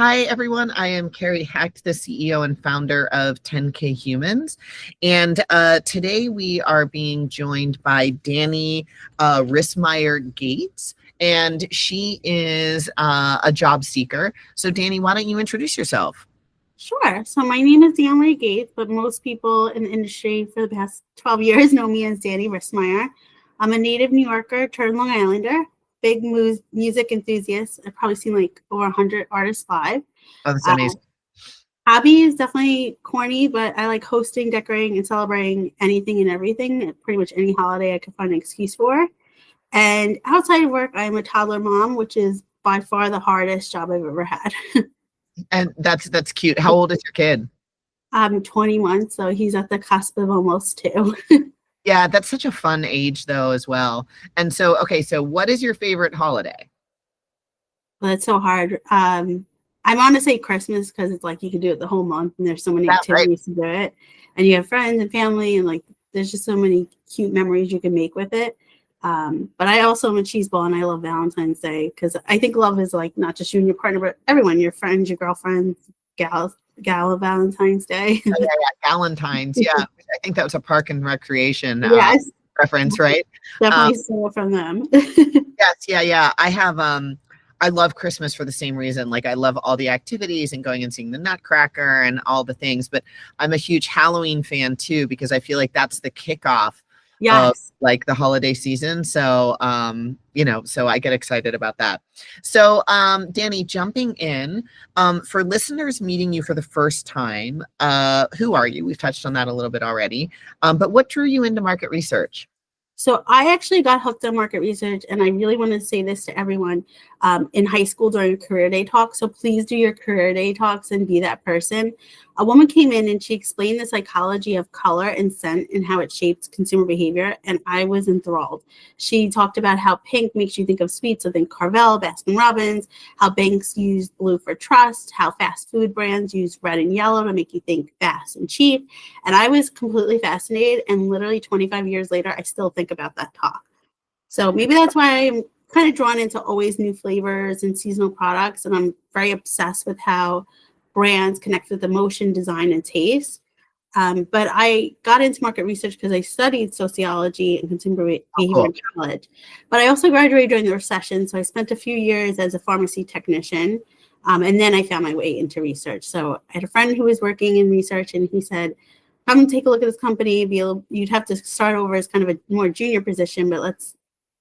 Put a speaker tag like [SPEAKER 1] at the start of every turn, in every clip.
[SPEAKER 1] Hi, everyone. I am Kerry Hecht, the CEO and founder of 10K Humans. And today we are being joined by Dani Rissmeyer-Gates, and she is a job seeker. So Dani, why don't you introduce yourself?
[SPEAKER 2] Sure. So my name is Danielle Rissmeyer-Gates, but most people in the industry for the past 12 years know me as Dani Rissmeyer. I'm a native New Yorker turned Long Islander, big music enthusiast. I've probably seen like over 100 artists live.
[SPEAKER 1] Oh, that's amazing.
[SPEAKER 2] Hobby is definitely corny, but I like hosting, decorating, and celebrating anything and everything. Pretty much any holiday I could find an excuse for. And outside of work, I'm a toddler mom, which is by far the hardest job I've ever had.
[SPEAKER 1] And that's cute. How old is your kid?
[SPEAKER 2] I'm 21, so he's at the cusp of almost 2.
[SPEAKER 1] Yeah, that's such a fun age though as well. And so, okay, so what is your favorite holiday?
[SPEAKER 2] Well, it's so hard. I want to say Christmas because it's like you can do it the whole month and there's so many activities to do it. And you have friends and family and like there's just so many cute memories you can make with it. But I also am a cheese ball and I love Valentine's Day because I think love is like not just you and your partner, but everyone, your friends, your girlfriends, gal of Valentine's Day.
[SPEAKER 1] Yeah, Valentine's. Yeah, I think that was a Park and Recreation
[SPEAKER 2] Yes.
[SPEAKER 1] reference, right?
[SPEAKER 2] Definitely stole from them.
[SPEAKER 1] Yes, yeah. I love Christmas for the same reason. Like I love all the activities and going and seeing the Nutcracker and all the things, but I'm a huge Halloween fan too, because I feel like that's the kickoff of like the holiday season. So, so I get excited about that. So, Dani, jumping in, for listeners meeting you for the first time, who are you? We've touched on that a little bit already, but what drew you into market research?
[SPEAKER 2] So I actually got hooked on market research, and I really want to say this to everyone in high school during career day talks. So please do your career day talks and be that person. A woman came in and she explained the psychology of color and scent and how it shapes consumer behavior, and I was enthralled. She talked about how pink makes you think of sweets, so think Carvel, Baskin Robbins, how banks use blue for trust, how fast food brands use red and yellow to make you think fast and cheap. And I was completely fascinated, and literally 25 years later, I still think about that talk. So maybe that's why I'm kind of drawn into always new flavors and seasonal products, and I'm very obsessed with how brands connect with emotion, design, and taste. But I got into market research because I studied sociology and consumer behavior in college. But I also graduated during the recession, so I spent a few years as a pharmacy technician, and then I found my way into research. So I had a friend who was working in research, and he said, come take a look at this company. You'd have to start over as kind of a more junior position, but let's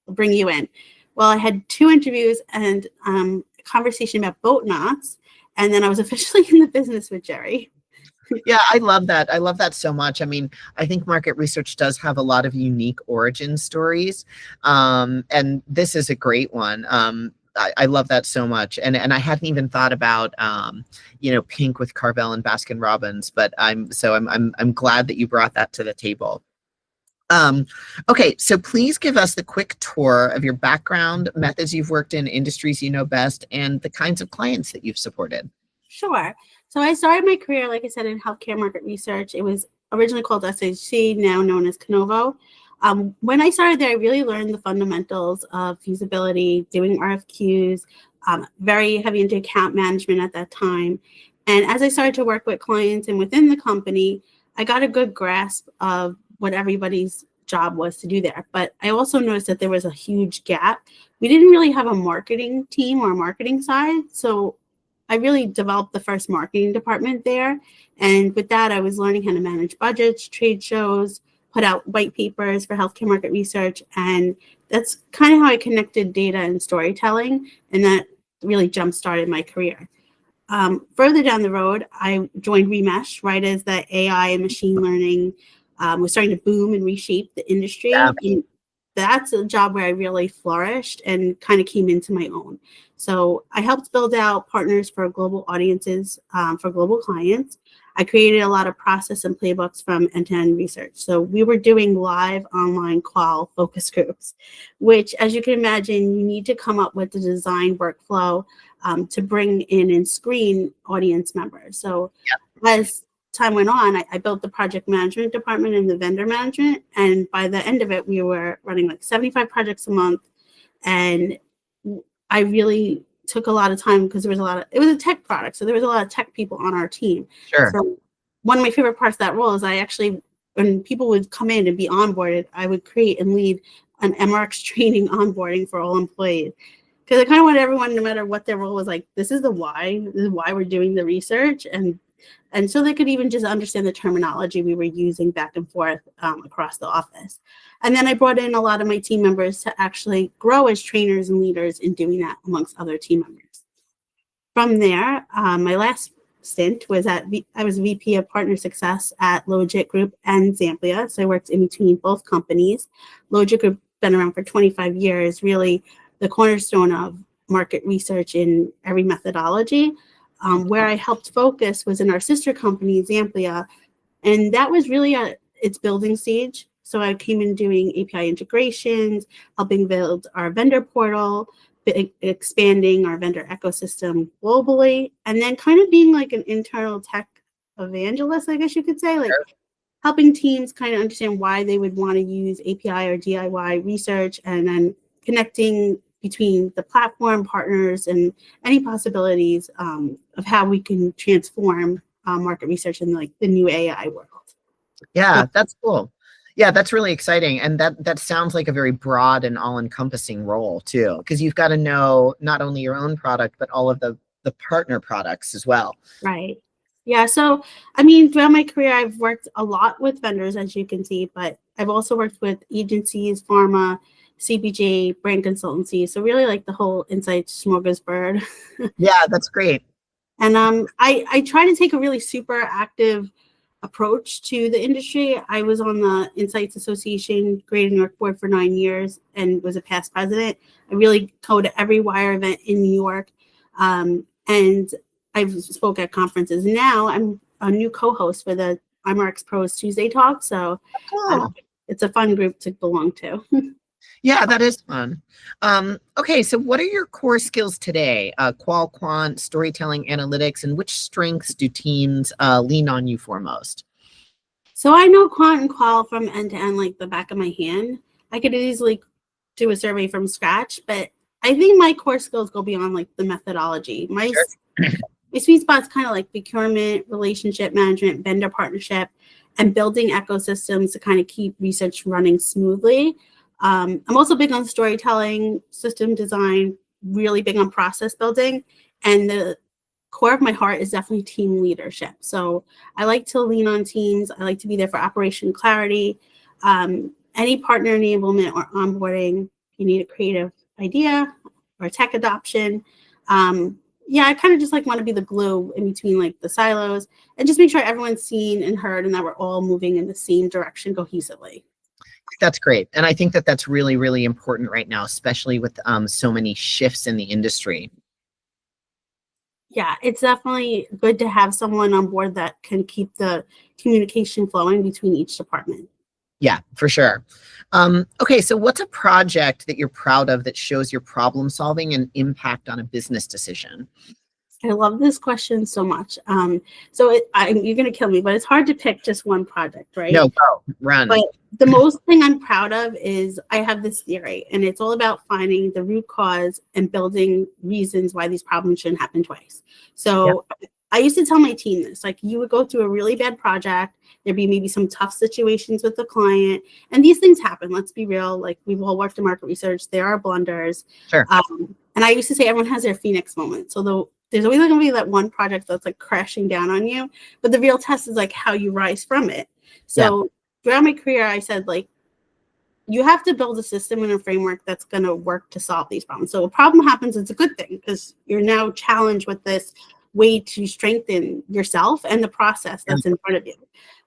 [SPEAKER 2] bring you in. Well, I had 2 interviews and a conversation about boat knots, and then I was officially in the business with Jerry.
[SPEAKER 1] Yeah, I love that. I love that so much. I mean, I think market research does have a lot of unique origin stories, and this is a great one. I love that so much, and I hadn't even thought about pink with Carvel and Baskin Robbins, but I'm glad that you brought that to the table. Okay, so please give us the quick tour of your background, methods you've worked in, industries you know best, and the kinds of clients that you've supported.
[SPEAKER 2] Sure. So I started my career, like I said, in healthcare market research. It was originally called SHC, now known as Canovo. When I started there, I really learned the fundamentals of feasibility, doing RFQs, very heavy into account management at that time. And as I started to work with clients and within the company, I got a good grasp of what everybody's job was to do there. But I also noticed that there was a huge gap. We didn't really have a marketing team or a marketing side. So I really developed the first marketing department there. And with that, I was learning how to manage budgets, trade shows, put out white papers for healthcare market research. And that's kind of how I connected data and storytelling. And that really jump-started my career. Further down the road, I joined Remesh right as the AI and machine learning was starting to boom and reshape the industry.
[SPEAKER 1] Yeah.
[SPEAKER 2] And that's a job where I really flourished and kind of came into my own. So I helped build out partners for global audiences, for global clients. I created a lot of process and playbooks from end-to-end research. So we were doing live online call focus groups, which, as you can imagine, you need to come up with the design workflow to bring in and screen audience members. So as time went on, I built the project management department and the vendor management. And by the end of it, we were running like 75 projects a month. And I really took a lot of time because it was a tech product. So there was a lot of tech people on our team.
[SPEAKER 1] Sure.
[SPEAKER 2] So one of my favorite parts of that role is I actually, when people would come in and be onboarded, I would create and lead an MRX training onboarding for all employees. Because I kind of wanted everyone, no matter what their role was, like, this is why we're doing the research. And so they could even just understand the terminology we were using back and forth across the office. And then I brought in a lot of my team members to actually grow as trainers and leaders in doing that amongst other team members. From there, my last stint was I was VP of Partner Success at Logit Group and Zamplia. So I worked in between both companies. Logit Group been around for 25 years, really the cornerstone of market research in every methodology. Where I helped focus was in our sister company, Zamplia, and that was really its building stage. So I came in doing API integrations, helping build our vendor portal, expanding our vendor ecosystem globally, and then kind of being like an internal tech evangelist, I guess you could say, like helping teams kind of understand why they would want to use API or DIY research, and then connecting between the platform partners and any possibilities of how we can transform market research in like the new AI world.
[SPEAKER 1] Yeah, that's cool. Yeah, that's really exciting. And that sounds like a very broad and all-encompassing role too, because you've got to know not only your own product, but all of the partner products as well.
[SPEAKER 2] Right. Yeah. So, I mean, throughout my career, I've worked a lot with vendors, as you can see, but I've also worked with agencies, pharma, CPG, brand consultancy. So really like the whole insights smorgasbord.
[SPEAKER 1] Yeah, that's great.
[SPEAKER 2] And I try to take a really super active approach to the industry. I was on the Insights Association Greater New York board for 9 years and was a past president. I really go to every wire event in New York. And I've spoke at conferences. Now I'm a new co-host for the IMARX Pros Tuesday Talk. So it's a fun group to belong to.
[SPEAKER 1] Yeah, that is fun. Okay, so what are your core skills today? Qual, quant, storytelling, analytics, and which strengths do teams lean on you for most?
[SPEAKER 2] So I know quant and qual from end to end like the back of my hand. I could easily do a survey from scratch, but I think my core skills go beyond like the methodology. My sweet spot is kind of like procurement, relationship management, vendor partnership, and building ecosystems to kind of keep research running smoothly. I'm also big on storytelling, system design, really big on process building, and the core of my heart is definitely team leadership. So I like to lean on teams. I like to be there for operation clarity, any partner enablement or onboarding. You need a creative idea or tech adoption. Yeah, I kind of just like want to be the glue in between like the silos and just make sure everyone's seen and heard and that we're all moving in the same direction cohesively.
[SPEAKER 1] That's great. And I think that that's really, really important right now, especially with so many shifts in the industry.
[SPEAKER 2] Yeah, it's definitely good to have someone on board that can keep the communication flowing between each department.
[SPEAKER 1] Yeah, for sure. Okay, so what's a project that you're proud of that shows your problem solving and impact on a business decision?
[SPEAKER 2] I love this question so much. So you're going to kill me, but it's hard to pick just one project, right?
[SPEAKER 1] No, go, run.
[SPEAKER 2] But the most thing I'm proud of is I have this theory, and it's all about finding the root cause and building reasons why these problems shouldn't happen twice. So I used to tell my team this, like you would go through a really bad project. There'd be maybe some tough situations with the client, and these things happen. Let's be real. Like we've all worked in market research. There are blunders.
[SPEAKER 1] Sure.
[SPEAKER 2] And I used to say everyone has their Phoenix moment. So there's always going to be that one project that's like crashing down on you, but the real test is like how you rise from it. So throughout my career, I said like, you have to build a system and a framework that's going to work to solve these problems. So a problem happens, it's a good thing because you're now challenged with this way to strengthen yourself and the process that's in front of you.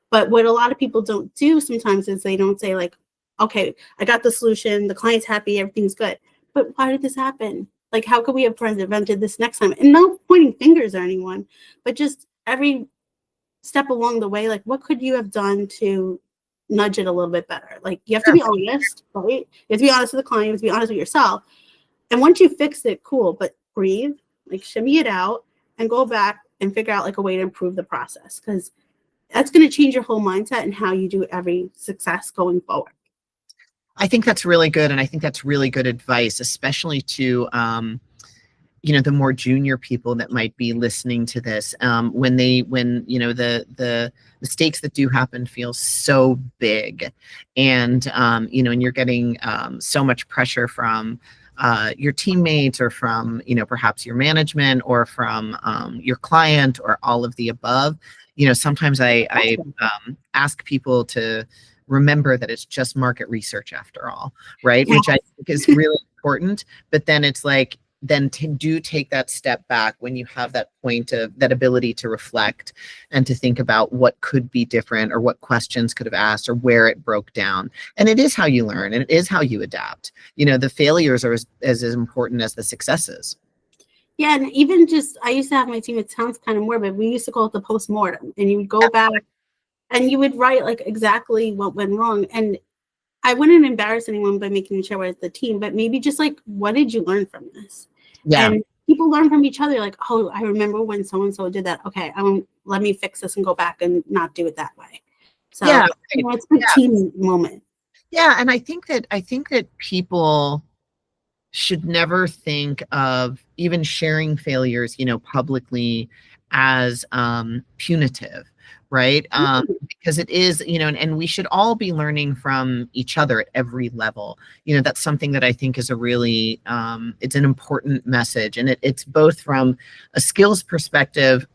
[SPEAKER 2] But what a lot of people don't do sometimes is they don't say like, okay, I got the solution, the client's happy, everything's good. But why did this happen? Like, how could we have prevented this next time? And no pointing fingers at anyone, but just every step along the way, like, what could you have done to nudge it a little bit better? Like, you have to be honest, right? You have to be honest with the client, you have to be honest with yourself. And once you fix it, cool, but breathe, like, shimmy it out and go back and figure out, like, a way to improve the process because that's going to change your whole mindset and how you do every success going forward.
[SPEAKER 1] I think that's really good. And I think that's really good advice, especially to the more junior people that might be listening to this, when the mistakes that do happen feel so big, and and you're getting so much pressure from your teammates, or from perhaps your management, or from your client, or all of the above. Sometimes I ask people to remember that it's just market research after all, right?
[SPEAKER 2] Yeah.
[SPEAKER 1] Which I think is really important. But then it's like, then do take that step back when you have that point of that ability to reflect and to think about what could be different, or what questions could have asked, or where it broke down. And it is how you learn, and it is how you adapt. The failures are as important as the successes.
[SPEAKER 2] Yeah, and even just, I used to have my team, it sounds kind of morbid, we used to call it the postmortem, and you would go back and you would write like exactly what went wrong. And I wouldn't embarrass anyone by making sure with the team, but maybe just like, what did you learn from this?
[SPEAKER 1] Yeah.
[SPEAKER 2] And people learn from each other. Like, oh, I remember when so-and-so did that. Okay, let me fix this and go back and not do it that way. So
[SPEAKER 1] Yeah,
[SPEAKER 2] it's a team moment.
[SPEAKER 1] Yeah, and I think that people should never think of even sharing failures, publicly, as punitive, right? Because it is, and we should all be learning from each other at every level. That's something that I think is a really, it's an important message, and it's both from a skills perspective,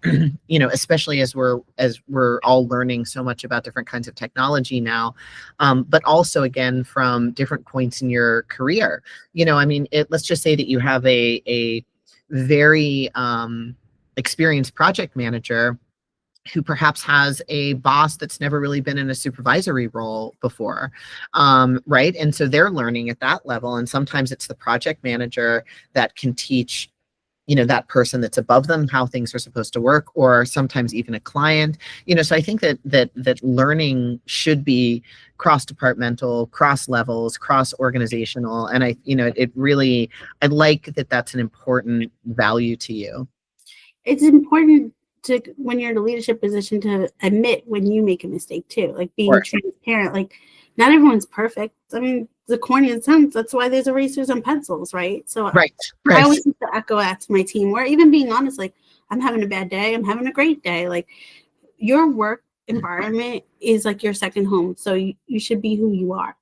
[SPEAKER 1] especially as we're all learning so much about different kinds of technology now, but also again from different points in your career. Let's just say that you have a very experienced project manager who perhaps has a boss that's never really been in a supervisory role before, right? And so they're learning at that level. And sometimes it's the project manager that can teach that person that's above them how things are supposed to work, or sometimes even a client. So I think that learning should be cross-departmental, cross levels, cross-organizational. And I like that that's an important value to you.
[SPEAKER 2] It's important to, when you're in a leadership position, to admit when you make a mistake too, like being transparent. Like, not everyone's perfect. I mean, the corniest sounds, that's why there's erasers and pencils, right? So
[SPEAKER 1] right.
[SPEAKER 2] I always used to echo that to my team, or even being honest, like, I'm having a bad day, I'm having a great day. Like, your work environment is like your second home, so you should be who you are.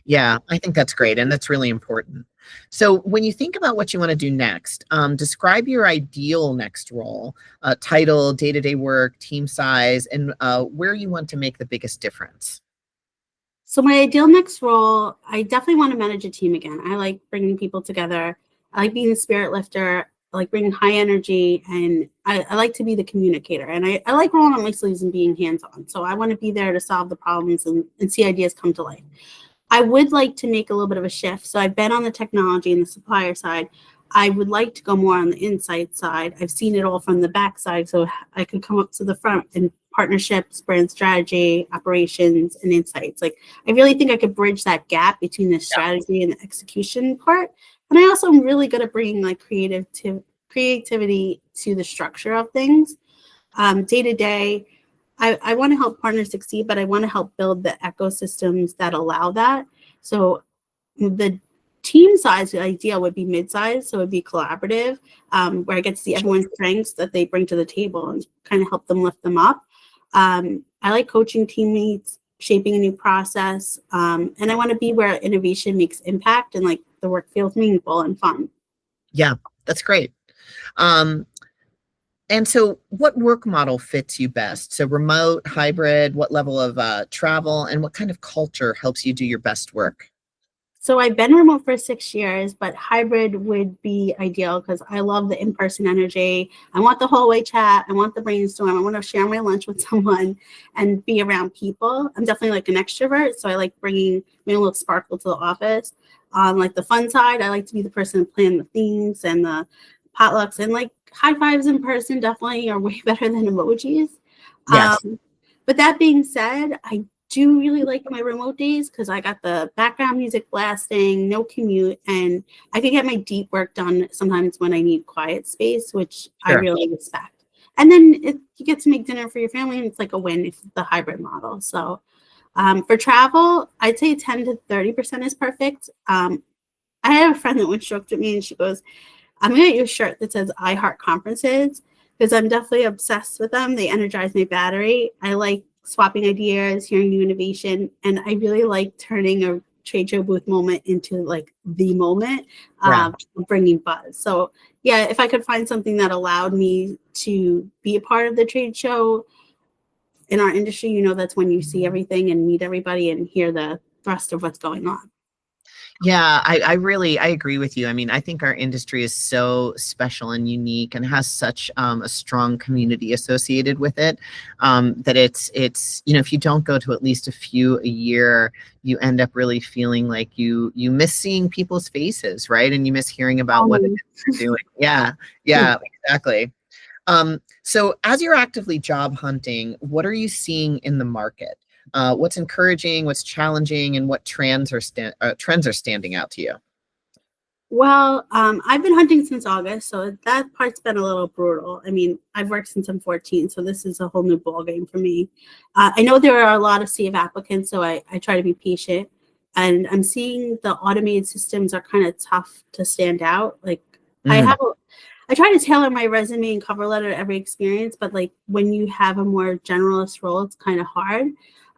[SPEAKER 1] Yeah, I think that's great, and that's really important. So when you think about what you want to do next, describe your ideal next role, title, day-to-day work, team size, and where you want to make the biggest difference.
[SPEAKER 2] So my ideal next role, I definitely want to manage a team again. I like bringing people together. I like being a spirit lifter. I like bringing high energy, and I like to be the communicator. And I like rolling up my sleeves and being hands-on. So I want to be there to solve the problems and see ideas come to life. I would like to make a little bit of a shift. So I've been on the technology and the supplier side. I would like to go more on the insight side. I've seen it all from the back side, so I could come up to the front in partnerships, brand strategy, operations, and insights. Like, I really think I could bridge that gap between the strategy and the execution part. And I also am really good at bringing like creativity to the structure of things. Day to day, I want to help partners succeed, but I want to help build the ecosystems that allow that. So the team size ideal would be mid-size, so it would be collaborative, where I get to see everyone's strengths that they bring to the table and kind of help them lift them up. I like coaching teammates, shaping a new process, and I want to be where innovation makes impact and like the work feels meaningful and fun.
[SPEAKER 1] Yeah, that's great. And so what work model fits you best? So remote, hybrid, what level of travel, and what kind of culture helps you do your best work?
[SPEAKER 2] So I've been remote for 6 years, but hybrid would be ideal because I love the in-person energy. I want the hallway chat. I want the brainstorm. I want to share my lunch with someone and be around people. I'm definitely like an extrovert, so I like bringing a little sparkle to the office. On like the fun side, I like to be the person to plan the themes and the potlucks, and like high fives in person definitely are way better than emojis.
[SPEAKER 1] Yes.
[SPEAKER 2] But that being said, I do really like my remote days because I got the background music blasting, no commute, and I can get my deep work done sometimes when I need quiet space, which I really respect. And then you get to make dinner for your family, and it's like a win if the hybrid model. So for travel, I'd say 10 to 30% is perfect. I had a friend that once joked at me, and she goes, I'm gonna get you a shirt that says I Heart Conferences because I'm definitely obsessed with them. They energize my battery. I like swapping ideas, hearing new innovation, and I really like turning a trade show booth moment into like the moment,
[SPEAKER 1] Yeah.
[SPEAKER 2] bringing buzz. So yeah, if I could find something that allowed me to be a part of the trade show in our industry, you know, that's when you see everything and meet everybody and hear the thrust of what's going on.
[SPEAKER 1] Yeah, I agree with you. I mean, I think our industry is so special and unique and has such a strong community associated with it, that it's, you know, if you don't go to at least a few a year, you end up really feeling like you miss seeing people's faces, right? And you miss hearing about what it is they're doing. Yeah, yeah, exactly. So as you're actively job hunting, what are you seeing in the market? What's encouraging, what's challenging, and what trends are standing out to you?
[SPEAKER 2] Well, I've been hunting since August, so that part's been a little brutal. I mean, I've worked since I'm 14, so this is a whole new ball game for me. I know there are a lot of sea of applicants, so I try to be patient. And I'm seeing the automated systems are kind of tough to stand out. Like
[SPEAKER 1] Mm,
[SPEAKER 2] I try to tailor my resume and cover letter to every experience, but like when you have a more generalist role, it's kind of hard.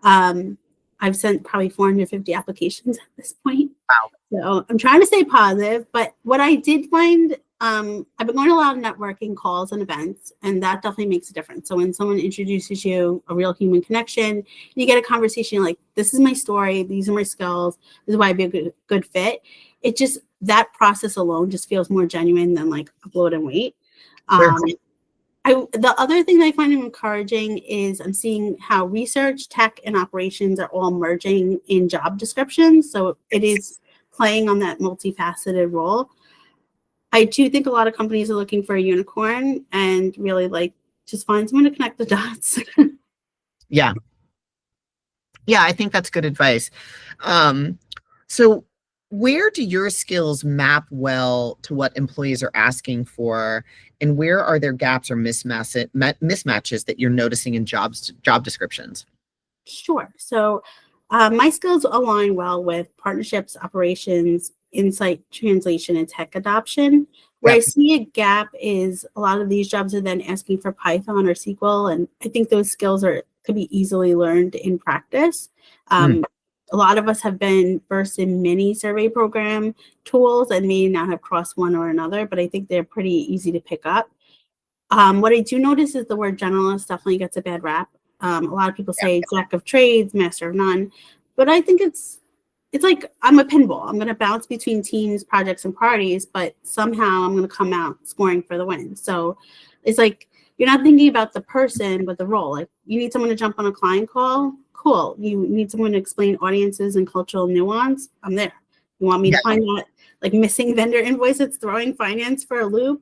[SPEAKER 2] Um, I've sent probably 450 applications at this point.
[SPEAKER 1] wow.
[SPEAKER 2] So I'm trying to stay positive, but what I did find, I've been going to a lot of networking calls and events, and that definitely makes a difference. So when someone introduces you a real human connection, you get a conversation like, this is my story, these are my skills, this is why I'd be a good fit. It just, that process alone just feels more genuine than like upload and wait.
[SPEAKER 1] Sure.
[SPEAKER 2] The other thing I find encouraging is I'm seeing how research, tech, and operations are all merging in job descriptions. So it is playing on that multifaceted role. I do think a lot of companies are looking for a unicorn and really like just find someone to connect the dots.
[SPEAKER 1] Yeah. Yeah, I think that's good advice. So where do your skills map well to what employees are asking for, and where are there gaps or mismatches that you're noticing in job descriptions?
[SPEAKER 2] Sure. So my skills align well with partnerships, operations, insight translation, and tech adoption. Where I
[SPEAKER 1] Yep.
[SPEAKER 2] see a gap is a lot of these jobs are then asking for Python or SQL, and I think those skills are could be easily learned in practice.
[SPEAKER 1] Mm,
[SPEAKER 2] A lot of us have been versed in many survey program tools and may not have crossed one or another, but I think they're pretty easy to pick up. What I do notice is the word generalist definitely gets a bad rap. A lot of people
[SPEAKER 1] yeah.
[SPEAKER 2] say jack of trades, master of none, but I think it's like I'm a pinball. I'm going to bounce between teams, projects, and parties, but somehow I'm going to come out scoring for the win. So it's like you're not thinking about the person, but the role. Like you need someone to jump on a client call. Cool. You need someone to explain audiences and cultural nuance. I'm there. You want me
[SPEAKER 1] Yeah.
[SPEAKER 2] to find that like missing vendor invoice that's throwing finance for a loop?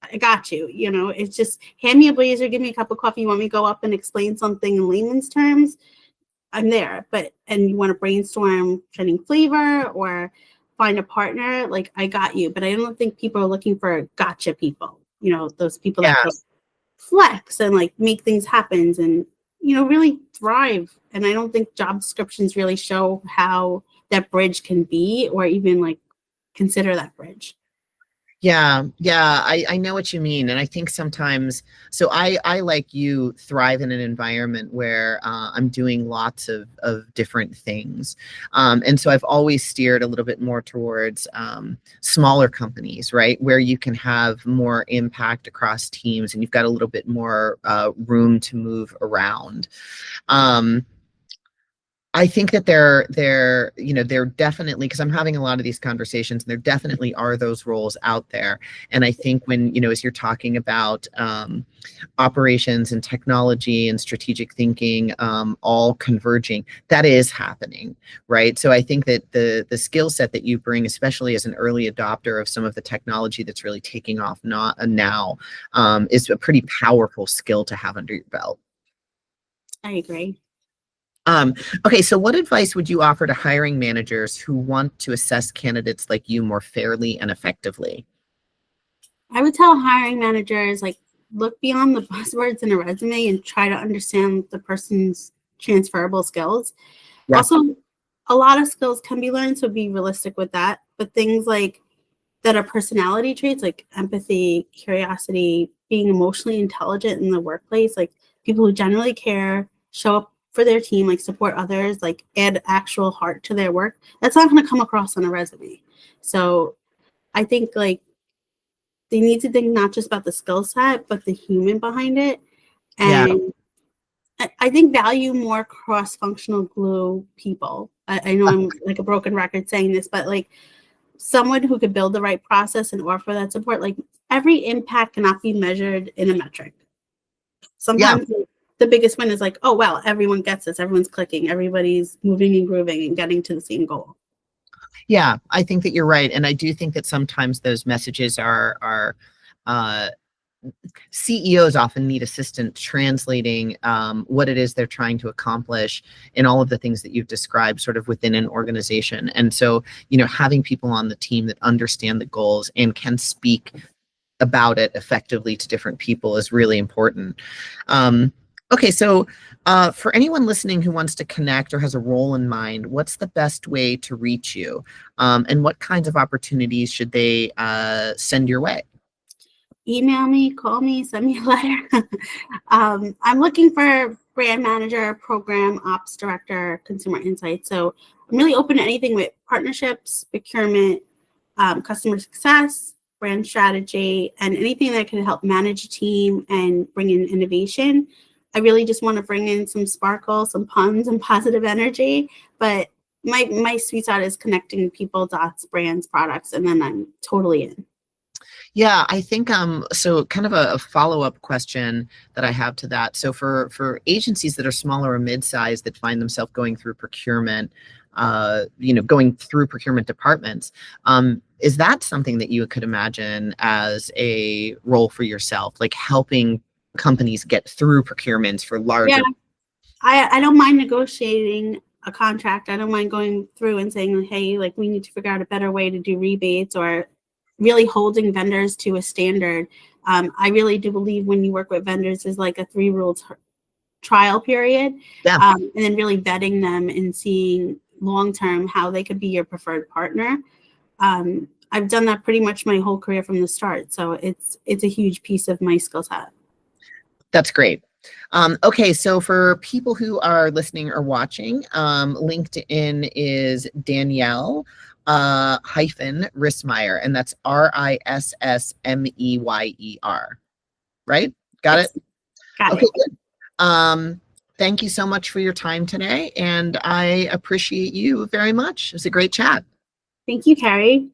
[SPEAKER 2] I got you. You know, it's just hand me a blazer, give me a cup of coffee. You want me to go up and explain something in layman's terms? I'm there. But and you want to brainstorm trending flavor or find a partner, like I got you. But I don't think people are looking for gotcha people. You know, those people that
[SPEAKER 1] Yeah.
[SPEAKER 2] can flex and like make things happen and really thrive. And I don't think job descriptions really show how that bridge can be or even like consider that bridge.
[SPEAKER 1] Yeah, yeah, I know what you mean. And I think sometimes, so I like you thrive in an environment where I'm doing lots of different things. And so I've always steered a little bit more towards smaller companies, right? Where you can have more impact across teams and you've got a little bit more room to move around. Um, I think that they're definitely, because I'm having a lot of these conversations, and there definitely are those roles out there. And I think when, as you're talking about operations and technology and strategic thinking all converging, that is happening, right? So I think that the skill set that you bring, especially as an early adopter of some of the technology that's really taking off now, is a pretty powerful skill to have under your belt.
[SPEAKER 2] I agree.
[SPEAKER 1] Um, okay, so what advice would you offer to hiring managers who want to assess candidates like you more fairly and effectively?
[SPEAKER 2] I would tell hiring managers like look beyond the buzzwords in a resume and try to understand the person's transferable skills.
[SPEAKER 1] Yeah.
[SPEAKER 2] Also, a lot of skills can be learned, so be realistic with that. But things like that are personality traits like empathy, curiosity, being emotionally intelligent in the workplace, like people who generally care, show up for their team, like support others, like add actual heart to their work. That's not going to come across on a resume. So I think like they need to think not just about the skill set, but the human behind it.
[SPEAKER 1] Yeah.
[SPEAKER 2] And I think value more cross-functional glue people. I know I'm like a broken record saying this, but like someone who could build the right process and offer that support, like every impact cannot be measured in a metric.
[SPEAKER 1] Yeah.
[SPEAKER 2] Sometimes the biggest win is like, oh, wow, everyone gets this. Everyone's clicking. Everybody's moving and grooving and getting to the same goal.
[SPEAKER 1] Yeah, I think that you're right. And I do think that sometimes those messages are uh, CEOs often need assistance translating what it is they're trying to accomplish in all of the things that you've described sort of within an organization. And so, you know, having people on the team that understand the goals and can speak about it effectively to different people is really important. Okay, so for anyone listening who wants to connect or has a role in mind, what's the best way to reach you? And what kinds of opportunities should they send your way?
[SPEAKER 2] Email me, call me, send me a letter. I'm looking for brand manager, program ops director, consumer insights. So I'm really open to anything with partnerships, procurement, customer success, brand strategy, and anything that can help manage a team and bring in innovation. I really just want to bring in some sparkle, some puns, and positive energy. But my sweet spot is connecting people, dots, brands, products, and then I'm totally in.
[SPEAKER 1] Yeah, I think so kind of a follow-up question that I have to that. So for agencies that are smaller or mid-sized that find themselves going through procurement, going through procurement departments, is that something that you could imagine as a role for yourself, like helping companies get through procurements for larger?
[SPEAKER 2] Yeah, I don't mind negotiating a contract. I don't mind going through and saying, hey, like we need to figure out a better way to do rebates, or really holding vendors to a standard. I really do believe when you work with vendors is like a 3-rule trial period,
[SPEAKER 1] Yeah.
[SPEAKER 2] and then really vetting them and seeing long-term how they could be your preferred partner. I've done that pretty much my whole career from the start. So it's a huge piece of my skill set.
[SPEAKER 1] That's great. Okay, so for people who are listening or watching, LinkedIn is Danielle Rissmeyer, and that's Rissmeyer, right? Got
[SPEAKER 2] Yes,
[SPEAKER 1] it?
[SPEAKER 2] got
[SPEAKER 1] Okay,
[SPEAKER 2] it.
[SPEAKER 1] good. Thank you so much for your time today, and I appreciate you very much. It was a great chat.
[SPEAKER 2] Thank you, Kerry.